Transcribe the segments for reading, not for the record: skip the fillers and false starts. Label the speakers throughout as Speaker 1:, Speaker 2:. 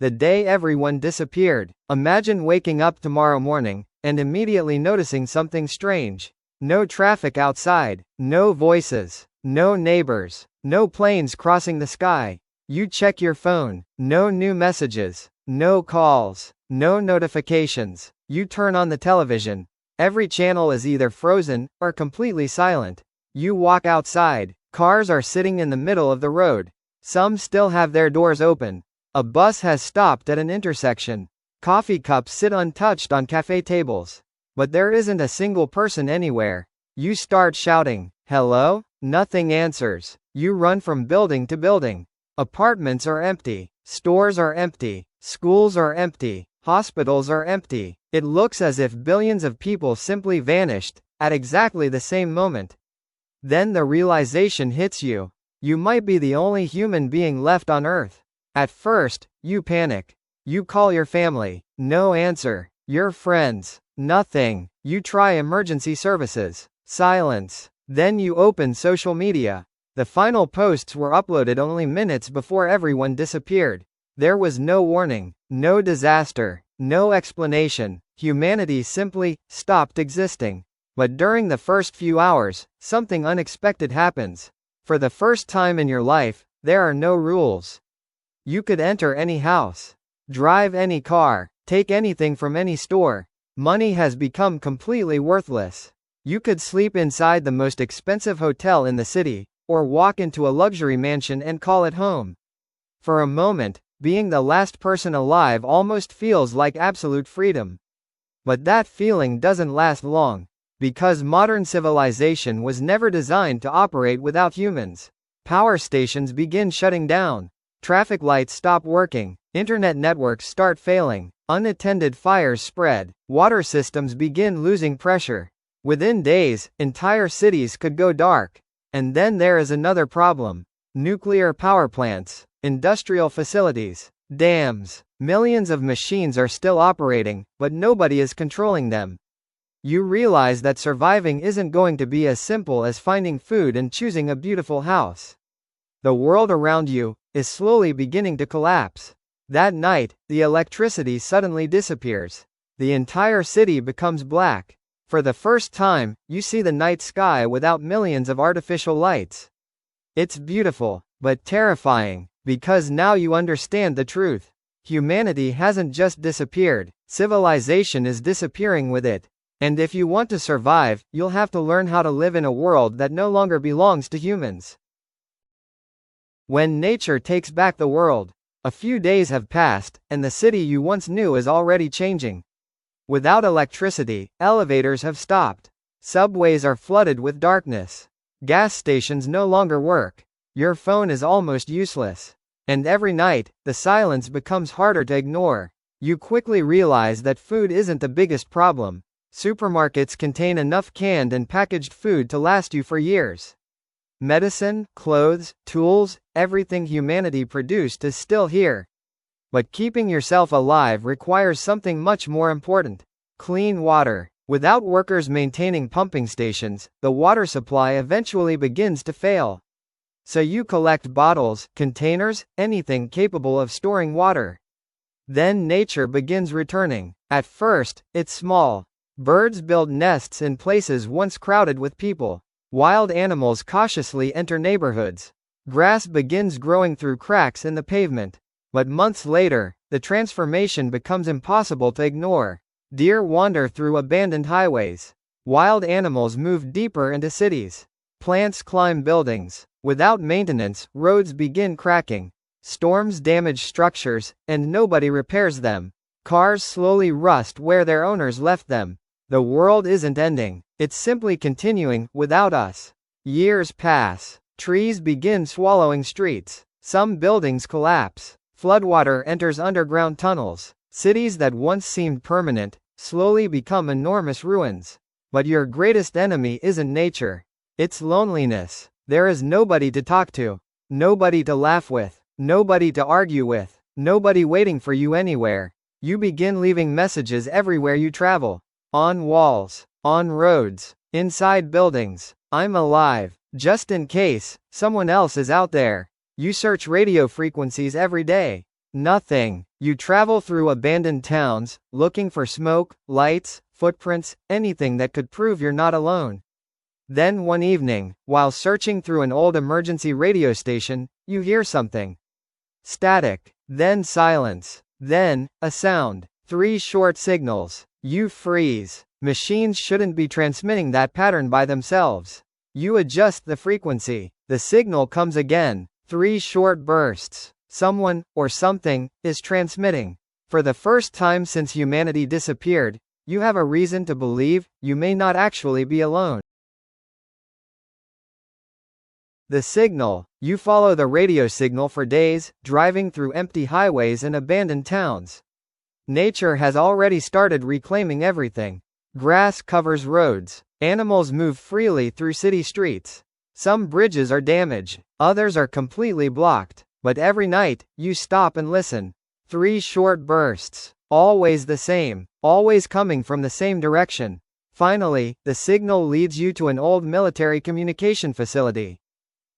Speaker 1: The day everyone disappeared. Imagine waking up tomorrow morning and immediately noticing something strange. No traffic outside, no voices, no neighbors, no planes crossing the sky. You check your phone, no new messages, no calls, no notifications. You turn on the television. Every channel is either frozen or completely silent. You walk outside. Cars are sitting in the middle of the road. Some still have their doors open. A bus has stopped at an intersection. Coffee cups sit untouched on cafe tables. But there isn't a single person anywhere. You start shouting, "Hello?" Nothing answers. You run from building to building. Apartments are empty. Stores are empty. Schools are empty. Hospitals are empty. It looks as if billions of people simply vanished at exactly the same moment. Then the realization hits you. You might be the only human being left on Earth. At first, you panic. You call your family. No answer. Your friends. Nothing. You try emergency services. Silence. Then you open social media. The final posts were uploaded only minutes before everyone disappeared. There was no warning, no disaster, no explanation. Humanity simply stopped existing. But during the first few hours, something unexpected happens. For the first time in your life, there are no rules. You could enter any house, drive any car, take anything from any store. Money has become completely worthless. You could sleep inside the most expensive hotel in the city, or walk into a luxury mansion and call it home. For a moment, being the last person alive almost feels like absolute freedom. But that feeling doesn't last long, because modern civilization was never designed to operate without humans. Power stations begin shutting down. Traffic lights stop working. Internet networks start failing. Unattended fires spread. Water systems begin losing pressure. Within days, entire cities could go dark. And then there is another problem. Nuclear power plants, industrial facilities, dams. Millions of machines are still operating, but nobody is controlling them. You realize that surviving isn't going to be as simple as finding food and choosing a beautiful house. The world around you is slowly beginning to collapse. That night, the electricity suddenly disappears. The entire city becomes black. For the first time, you see the night sky without millions of artificial lights. It's beautiful, but terrifying, because now you understand the truth. Humanity hasn't just disappeared, civilization is disappearing with it. And if you want to survive, you'll have to learn how to live in a world that no longer belongs to humans. When nature takes back the world. A few days have passed, and the city you once knew is already changing. Without electricity, elevators have stopped. Subways are flooded with darkness. Gas stations no longer work. Your phone is almost useless. And every night, the silence becomes harder to ignore. You quickly realize that food isn't the biggest problem. Supermarkets contain enough canned and packaged food to last you for years. Medicine, clothes, tools, everything humanity produced is still here. But keeping yourself alive requires something much more important. Clean water. Without workers maintaining pumping stations, the water supply eventually begins to fail. So you collect bottles, containers, anything capable of storing water. Then nature begins returning. At first, it's small. Birds build nests in places once crowded with people. Wild animals cautiously enter neighborhoods. Grass begins growing through cracks in the pavement. But months later, the transformation becomes impossible to ignore. Deer wander through abandoned highways. Wild animals move deeper into cities. Plants climb buildings. Without maintenance, roads begin cracking. Storms damage structures, and nobody repairs them. Cars slowly rust where their owners left them. The world isn't ending, it's simply continuing without us. Years pass. Trees begin swallowing streets. Some buildings collapse. Floodwater enters underground tunnels. Cities that once seemed permanent slowly become enormous ruins. But your greatest enemy isn't nature. It's loneliness. There is nobody to talk to. Nobody to laugh with. Nobody to argue with. Nobody waiting for you anywhere. You begin leaving messages everywhere you travel. On walls. On roads. Inside buildings. I'm alive. Just in case someone else is out there. You search radio frequencies every day. Nothing. You travel through abandoned towns, looking for smoke, lights, footprints, anything that could prove you're not alone. Then one evening, while searching through an old emergency radio station, you hear something. Static. Then silence. Then, a sound. 3 short signals. You freeze. Machines shouldn't be transmitting that pattern by themselves. You adjust the frequency. The signal comes again. 3 short bursts. Someone, or something, is transmitting. For the first time since humanity disappeared, you have a reason to believe you may not actually be alone. The signal. You follow the radio signal for days, driving through empty highways and abandoned towns. Nature has already started reclaiming everything. Grass covers roads. Animals move freely through city streets. Some bridges are damaged, others are completely blocked. But every night, you stop and listen. 3 short bursts. Always the same. Always coming from the same direction. Finally, the signal leads you to an old military communication facility.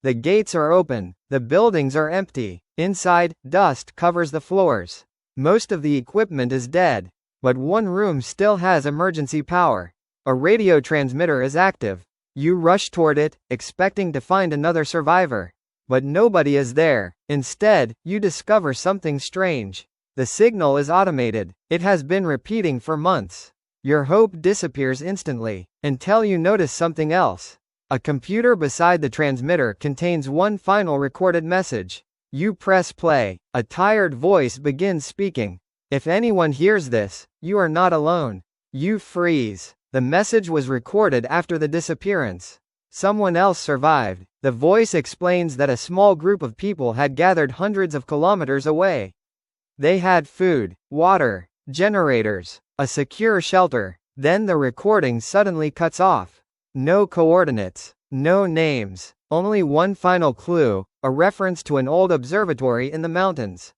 Speaker 1: The gates are open. The buildings are empty. Inside, dust covers the floors. Most of the equipment is dead. But one room still has emergency power. A radio transmitter is active. You rush toward it, expecting to find another survivor. But nobody is there. Instead, you discover something strange. The signal is automated. It has been repeating for months. Your hope disappears instantly, until you notice something else. A computer beside the transmitter contains one final recorded message. You press play. A tired voice begins speaking. If anyone hears this, you are not alone. You freeze. The message was recorded after the disappearance. Someone else survived. The voice explains that a small group of people had gathered hundreds of kilometers away. They had food, water, generators, a secure shelter. Then the recording suddenly cuts off. No coordinates, no names, only one final clue, a reference to an old observatory in the mountains.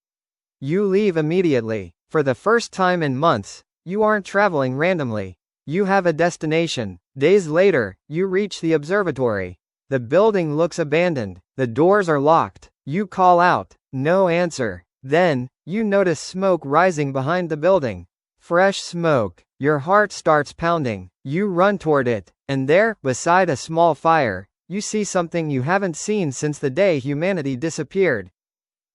Speaker 1: You leave immediately. For the first time in months, you aren't traveling randomly. You have a destination. Days later, you reach the observatory. The building looks abandoned. The doors are locked. You call out. No answer. Then, you notice smoke rising behind the building. Fresh smoke. Your heart starts pounding. You run toward it. And there, beside a small fire, you see something you haven't seen since the day humanity disappeared.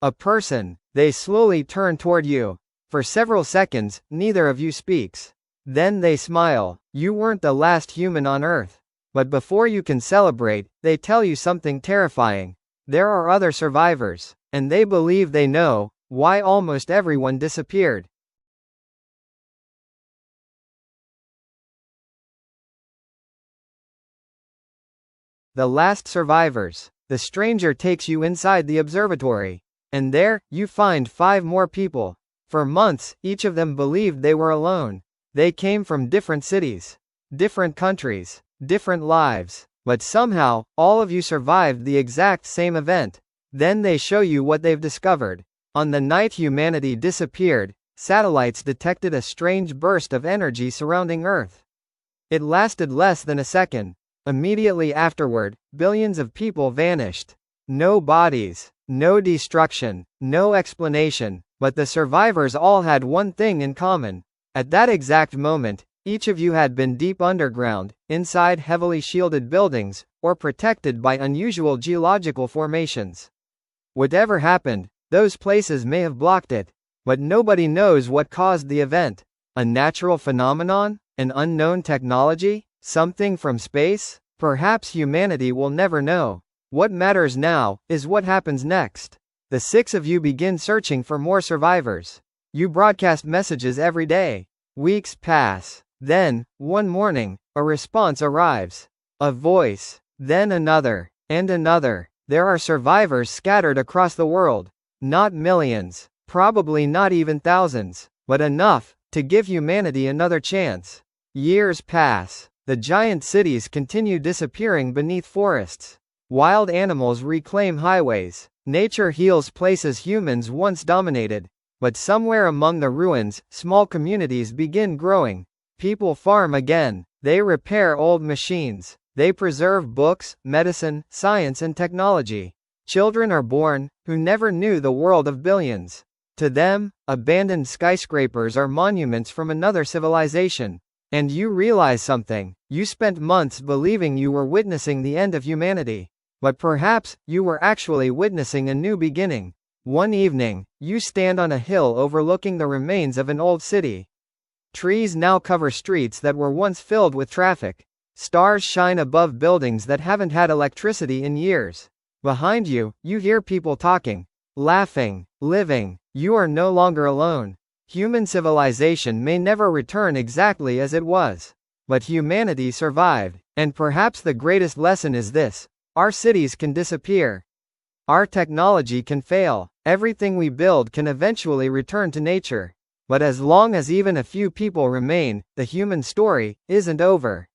Speaker 1: A person. They slowly turn toward you. For several seconds, neither of you speaks. Then they smile. You weren't the last human on Earth. But before you can celebrate, they tell you something terrifying. There are other survivors. And they believe they know why almost everyone disappeared. The last survivors. The stranger takes you inside the observatory. And there, you find 5 more people. For months, each of them believed they were alone. They came from different cities, different countries, different lives. But somehow, all of you survived the exact same event. Then they show you what they've discovered. On the night humanity disappeared, satellites detected a strange burst of energy surrounding Earth. It lasted less than a second. Immediately afterward, billions of people vanished. No bodies, no destruction, no explanation, but the survivors all had one thing in common. At that exact moment, each of you had been deep underground, inside heavily shielded buildings, or protected by unusual geological formations. Whatever happened, those places may have blocked it. But nobody knows what caused the event. A natural phenomenon? An unknown technology? Something from space? Perhaps humanity will never know. What matters now is what happens next. The 6 of you begin searching for more survivors. You broadcast messages every day. Weeks pass. Then, one morning, a response arrives. A voice. Then another. And another. There are survivors scattered across the world. Not millions. Probably not even thousands. But enough to give humanity another chance. Years pass. The giant cities continue disappearing beneath forests. Wild animals reclaim highways. Nature heals places humans once dominated. But somewhere among the ruins, small communities begin growing. People farm again. They repair old machines. They preserve books, medicine, science and technology. Children are born, who never knew the world of billions. To them, abandoned skyscrapers are monuments from another civilization. And you realize something: you spent months believing you were witnessing the end of humanity. But perhaps, you were actually witnessing a new beginning. One evening, you stand on a hill overlooking the remains of an old city. Trees now cover streets that were once filled with traffic. Stars shine above buildings that haven't had electricity in years. Behind you, you hear people talking, laughing, living. You are no longer alone. Human civilization may never return exactly as it was. But humanity survived, and perhaps the greatest lesson is this: our cities can disappear. Our technology can fail. Everything we build can eventually return to nature. But as long as even a few people remain, the human story isn't over.